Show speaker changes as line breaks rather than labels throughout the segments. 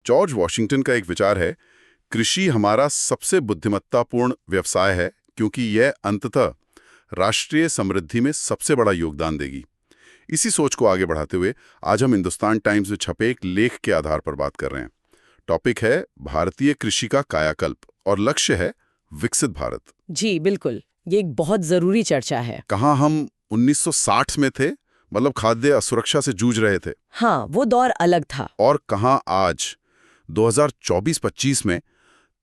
George Washington का एक विचार है, कृषि हमारा सबसे बुद्धिमत्तापूर्ण व्यवसाय है क्योंकि यह अंततः राष्ट्रीय समृद्धि में सबसे बड़ा योगदान देगी। इसी सोच को आगे बढ़ाते हुए आज हम हिंदुस्तान टाइम्स में छपे एक लेख के आधार पर बात कर रहे हैं। टॉपिक है भारतीय कृषि का कायाकल्प और लक्ष्य है विकसित भारत।
जी बिल्कुल, ये एक बहुत जरूरी चर्चा है।
कहाँ हम 1960 में थे, मतलब खाद्य असुरक्षा से जूझ रहे थे।
हाँ, वो दौर अलग था।
और कहाँ आज 2024-25 में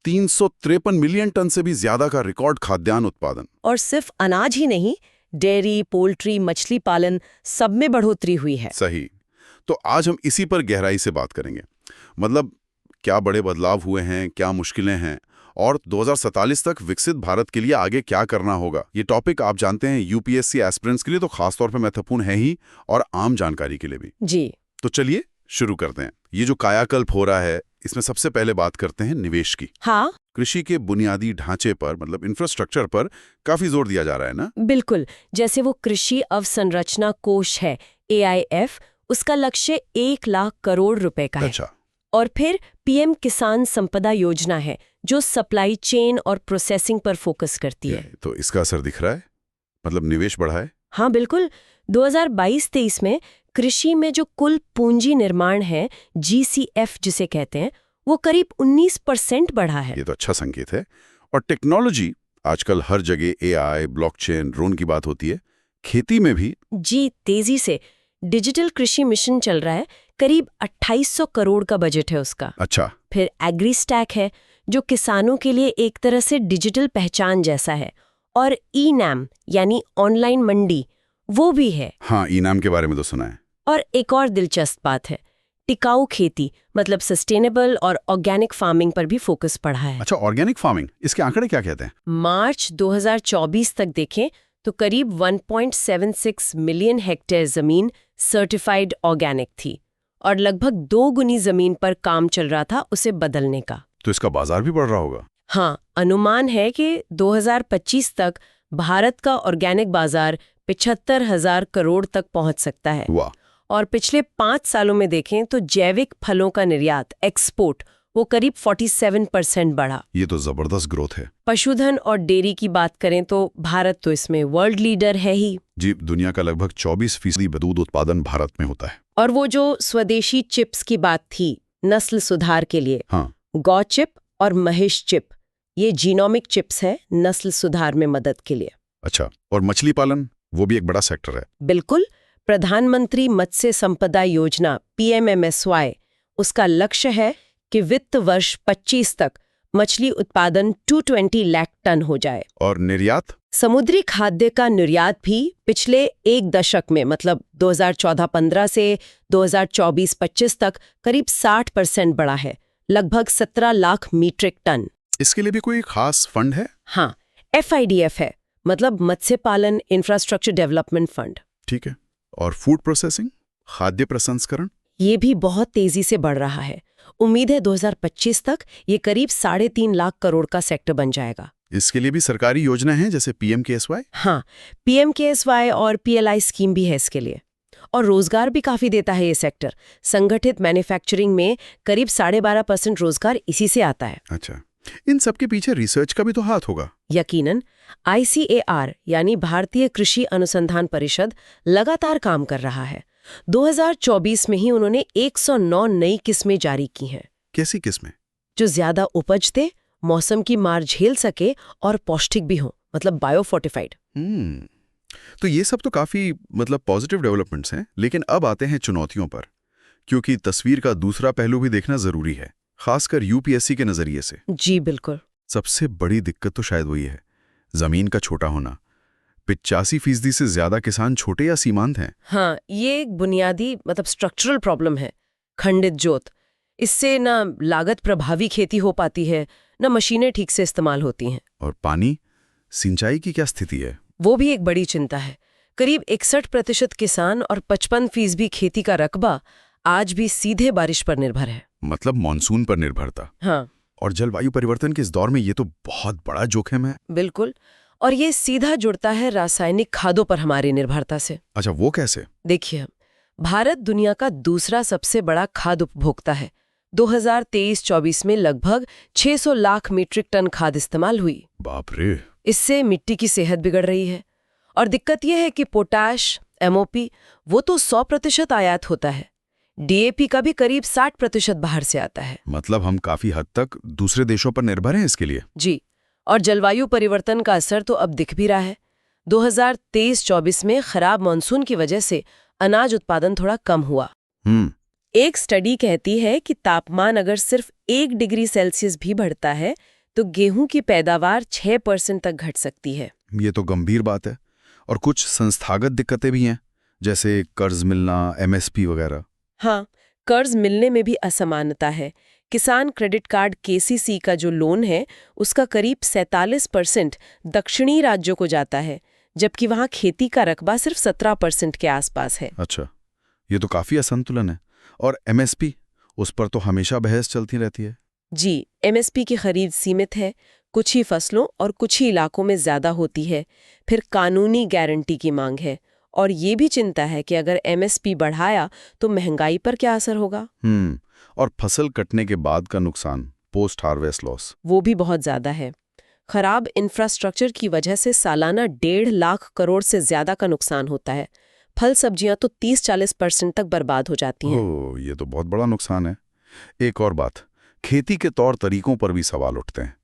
353 मिलियन टन से भी ज्यादा का रिकॉर्ड खाद्यान्न उत्पादन।
और सिर्फ अनाज ही नहीं, डेयरी, पोल्ट्री, मछली पालन सब में बढ़ोतरी हुई है।
सही। तो आज हम इसी पर गहराई से बात करेंगे। मतलब क्या बड़े बदलाव हुए हैं, क्या मुश्किलें हैं और 2047 तक विकसित भारत के लिए आगे क्या करना होगा। ये टॉपिक आप जानते हैं यूपीएससी एस्पिरेंट्स के लिए तो खासतौर पर महत्वपूर्ण है ही, और आम जानकारी के लिए भी।
जी
तो चलिए शुरू करते हैं। ये जो कायाकल्प हो रहा है, इसमें सबसे पहले बात करते हैं निवेश की।
हाँ,
कृषि के बुनियादी ढांचे पर, मतलब इंफ्रास्ट्रक्चर पर काफी जोर दिया जा रहा है ना।
बिल्कुल। जैसे वो कृषि अवसंरचना कोष है, AIF, उसका लक्ष्य 1 लाख करोड़ रुपए का है।
अच्छा।
और फिर PM किसान संपदा योजना है जो सप्लाई चेन और प्रोसेसिंग पर फोकस करती है।
तो इसका असर दिख रहा है, मतलब निवेश बढ़ा है।
हाँ बिल्कुल। 2022-23 में कृषि में जो कुल पूंजी निर्माण है, GCF जिसे कहते हैं, वो करीब 19% बढ़ा है।
ये तो अच्छा संकेत है। और टेक्नोलॉजी, आजकल हर जगह AI, ब्लॉकचेन, ड्रोन की बात होती है। खेती में भी
जी तेजी से डिजिटल कृषि मिशन चल रहा है, करीब 2800 करोड़ का बजट है उसका।
अच्छा।
फिर एग्रीस्टैक है जो किसानों के लिए एक तरह से डिजिटल पहचान जैसा है, और E-NAM यानी ऑनलाइन मंडी वो भी है।
हाँ, E-NAM के बारे में तो सुना है।
और एक और दिलचस्प बात है, टिकाऊ खेती, मतलब सस्टेनेबल और ऑर्गेनिक फार्मिंग पर भी फोकस बढ़ा है।
अच्छा, ऑर्गेनिक फार्मिंग, इसके आंकड़े क्या कहते हैं?
मार्च 2024 तक देखें तो करीब 1.76 मिलियन हेक्टेयर जमीन सर्टिफाइड ऑर्गेनिक थी और लगभग 2 गुनी जमीन पर काम चल रहा था उसे बदलने का।
तो इसका बाजार भी बढ़ रहा होगा।
हाँ, अनुमान है कि 2025 तक भारत का ऑर्गेनिक बाजार 75,000 करोड़ तक पहुंच सकता है।
वाह।
और पिछले 5 सालों में देखें तो जैविक फलों का निर्यात, एक्सपोर्ट, वो करीब 47% बढ़ा।
ये तो जबरदस्त ग्रोथ है।
पशुधन और डेयरी की बात करें तो भारत तो इसमें वर्ल्ड लीडर है ही।
जी, दुनिया का लगभग 24% दूध उत्पादन भारत में होता है।
और वो जो स्वदेशी चिप्स की बात थी नस्ल सुधार के लिए,
हाँ।
गौ चिप और महिष चिप, ये जीनोमिक चिप्स है नस्ल सुधार में मदद के लिए।
अच्छा, और मछली पालन, वो भी एक बड़ा सेक्टर है।
बिल्कुल। प्रधानमंत्री मत्स्य संपदा योजना PMMSY, उसका लक्ष्य है कि वित्त वर्ष 25 तक मछली उत्पादन 220 लाख टन हो जाए।
और निर्यात?
समुद्री खाद्य का निर्यात भी पिछले एक दशक में, मतलब 2014-15 से 2024-25 तक करीब 60% बढ़ा है, लगभग 17 लाख मीट्रिक टन।
इसके लिए भी कोई खास फंड है?
हाँ, FIDF है, मतलब मत्स्य पालन इंफ्रास्ट्रक्चर डेवलपमेंट फंड।
ठीक है। और फूड प्रोसेसिंग, खाद्य प्रसंस्करण?
ये भी बहुत तेजी से बढ़ रहा है। उम्मीद है 2025 तक ये करीब 3.5 लाख करोड़ का सेक्टर बन जाएगा।
इसके लिए भी सरकारी योजना है जैसे PMKSY?
हाँ, PMKSY और PLI स्कीम भी है इसके लिए। और रोजगार भी काफी देता है ये सेक्टर। संगठित मैन्युफैक्चरिंग में करीब 12.5% रोजगार इसी से आता है।
अच्छा, इन सब के पीछे रिसर्च का भी तो हाथ होगा।
यकीनन। ICAR यानी भारतीय कृषि अनुसंधान परिषद लगातार काम कर रहा है। 2024 में ही उन्होंने 109 नई किस्में जारी की हैं।
कैसी किस्में?
जो ज्यादा उपज दे, मौसम की मार झेल सके और पौष्टिक भी हो, मतलब बायोफोर्टिफाइड।
तो ये सब तो काफी मतलब पॉजिटिव डेवलपमेंट्स हैं, लेकिन अब आते हैं चुनौतियों पर, क्योंकि तस्वीर का दूसरा पहलू भी देखना जरूरी है, खासकर UPSC के नजरिए से।
जी बिल्कुल।
सबसे बड़ी दिक्कत तो शायद वही है, जमीन का छोटा होना। 85% से ज्यादा किसान छोटे या सीमांत हैं।
हाँ, ये एक बुनियादी मतलब स्ट्रक्चरल प्रॉब्लम है। खंडित जोत, इससे ना लागत प्रभावी खेती हो पाती है, ना मशीनें ठीक से इस्तेमाल होती हैं।
और पानी, सिंचाई की क्या स्थिति है?
वो भी एक बड़ी चिंता है। करीब 61% किसान और 55% खेती का रकबा आज भी सीधे बारिश पर निर्भर है,
मतलब मॉनसून पर निर्भरता।
हाँ।
और जलवायु परिवर्तन के इस दौर में ये तो बहुत बड़ा जोखिम है।
बिल्कुल। और ये सीधा जुड़ता है रासायनिक खादों पर हमारी निर्भरता से।
अच्छा, वो कैसे?
देखिए, भारत दुनिया का दूसरा सबसे बड़ा खाद्य उपभोक्ता है। 2023-24 में लगभग 600 लाख मीट्रिक टन खाद इस्तेमाल हुई।
बाप रे।
इससे मिट्टी की सेहत बिगड़ रही है। और दिक्कत यह है कि पोटाश, एमओपी वो तो 100% आयात होता है। डीएपी का भी करीब 60% बाहर से आता है।
मतलब हम काफी हद तक दूसरे देशों पर निर्भर हैं इसके लिए।
जी, और जलवायु परिवर्तन का असर तो अब दिख भी रहा है। 2023-24 में खराब मानसून की वजह से अनाज उत्पादन थोड़ा कम हुआ। एक स्टडी कहती है कि तापमान अगर सिर्फ 1 डिग्री सेल्सियस भी बढ़ता है तो गेहूं की पैदावार 6% तक घट सकती है।
ये तो गंभीर बात है। और कुछ संस्थागत दिक्कतें भी हैं, जैसे कर्ज मिलना, एमएसपी वगैरह।
हाँ, कर्ज मिलने में भी असमानता है। किसान क्रेडिट कार्ड केसीसी का जो लोन है उसका करीब 47% दक्षिणी राज्यों को जाता है, जबकि वहाँ खेती का रकबा सिर्फ 17% के आसपास है।
अच्छा, ये तो काफी असंतुलन है। और एमएसपी, उस पर तो हमेशा बहस चलती रहती है।
जी, एमएसपी की खरीद सीमित है, कुछ ही फसलों और कुछ ही इलाकों में ज्यादा होती है। फिर कानूनी गारंटी की मांग है, और ये भी चिंता है कि अगर एमएसपी बढ़ाया तो महंगाई पर क्या असर होगा।
और फसल कटने के बाद का नुकसान, पोस्ट हार्वेस्ट लॉस,
वो भी बहुत ज्यादा है। खराब इंफ्रास्ट्रक्चर की वजह से सालाना 1.5 लाख करोड़ से ज्यादा का नुकसान होता है। फल सब्जियां तो 30-40% तक बर्बाद हो जाती हैं।
ओह, ये तो बहुत बड़ा नुकसान है। एक और बात, खेती के तौर तरीकों पर भी सवाल उठते हैं।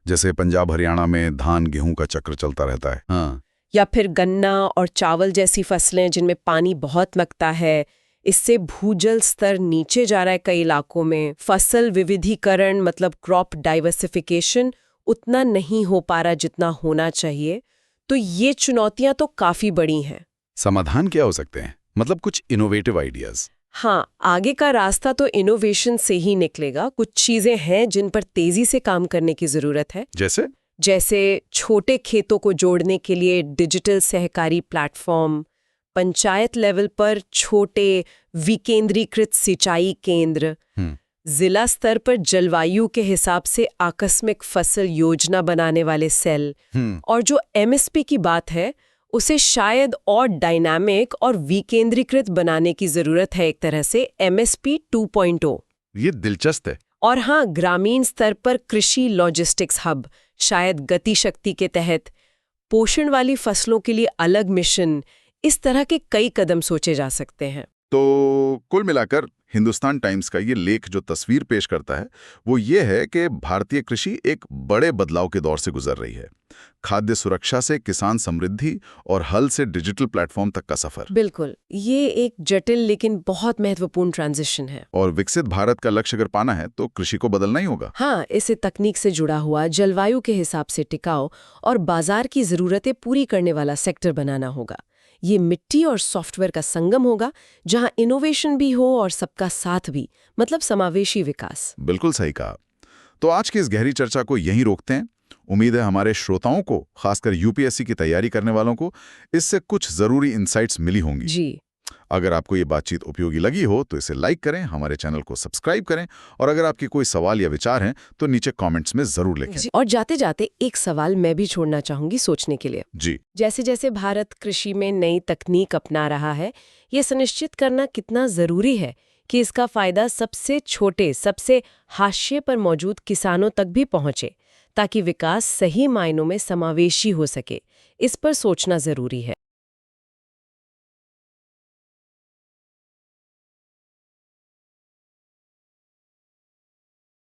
जैसे पंजाब हरियाणा में धान गेहूं का चक्र चलता रहता है। हाँ।
या फिर गन्ना और चावल जैसी फसलें जिनमें पानी बहुत लगता है, इससे भूजल स्तर नीचे जा रहा है। कई इलाकों में फसल विविधीकरण मतलब क्रॉप डाइवर्सिफिकेशन उतना नहीं हो पा रहा जितना होना चाहिए। तो ये चुनौतियां तो काफी बड़ी हैं।
समाधान क्या हो सकते हैं? मतलब कुछ इनोवेटिव आइडियाज।
हाँ, आगे का रास्ता तो इनोवेशन से ही निकलेगा। कुछ चीजें हैं जिन पर तेजी से काम करने की जरूरत है। जैसे छोटे खेतों को जोड़ने के लिए डिजिटल सहकारी प्लेटफॉर्म, पंचायत लेवल पर छोटे विकेंद्रीकृत सिंचाई केंद्र, जिला स्तर पर जलवायु के हिसाब से आकस्मिक फसल योजना बनाने वाले सेल, और जो एमएसपी की बात है उसे शायद और डायनामिक और विकेंद्रीकृत बनाने की जरूरत है, एक तरह से एमएसपी 2.0।
ये दिलचस्प है।
और हाँ, ग्रामीण स्तर पर कृषि लॉजिस्टिक्स हब, शायद गति शक्ति के तहत पोषण वाली फसलों के लिए अलग मिशन, इस तरह के कई कदम सोचे जा सकते हैं।
तो कुल मिलाकर हिंदुस्तान टाइम्स का ये लेख जो तस्वीर पेश करता है वो ये है कि भारतीय कृषि एक बड़े बदलाव के दौर से गुजर रही है। खाद्य सुरक्षा से किसान समृद्धि और हल से डिजिटल प्लेटफॉर्म तक का सफर।
बिल्कुल, ये एक जटिल लेकिन बहुत महत्वपूर्ण ट्रांजिशन है।
और विकसित भारत का लक्ष्य अगर पाना है तो कृषि को बदलना ही होगा।
हाँ, इसे तकनीक से जुड़ा हुआ, जलवायु के हिसाब से टिकाऊ और बाजार की जरूरतें पूरी करने वाला सेक्टर बनाना होगा। ये मिट्टी और सॉफ्टवेयर का संगम होगा, जहां इनोवेशन भी हो और सबका साथ भी, मतलब समावेशी विकास।
बिल्कुल सही कहा। तो आज की इस गहरी चर्चा को यहीं रोकते हैं। उम्मीद है हमारे श्रोताओं को, खासकर यूपीएससी की तैयारी करने वालों को, इससे कुछ जरूरी इंसाइट्स मिली होंगी।
जी,
अगर आपको ये बातचीत उपयोगी लगी हो तो इसे लाइक करें, हमारे चैनल को सब्सक्राइब करें, और अगर आपके कोई सवाल या विचार हैं तो नीचे कमेंट्स में जरूर लिखें।
और जाते जाते एक सवाल मैं भी छोड़ना चाहूंगी सोचने के लिए।
जी।
जैसे जैसे भारत कृषि में नई तकनीक अपना रहा है, ये सुनिश्चित करना कितना जरूरी है कि इसका फायदा सबसे छोटे, सबसे हाशिए पर मौजूद किसानों तक भी पहुंचे, ताकि विकास सही मायनों में समावेशी हो सके। इस पर सोचना जरूरी है।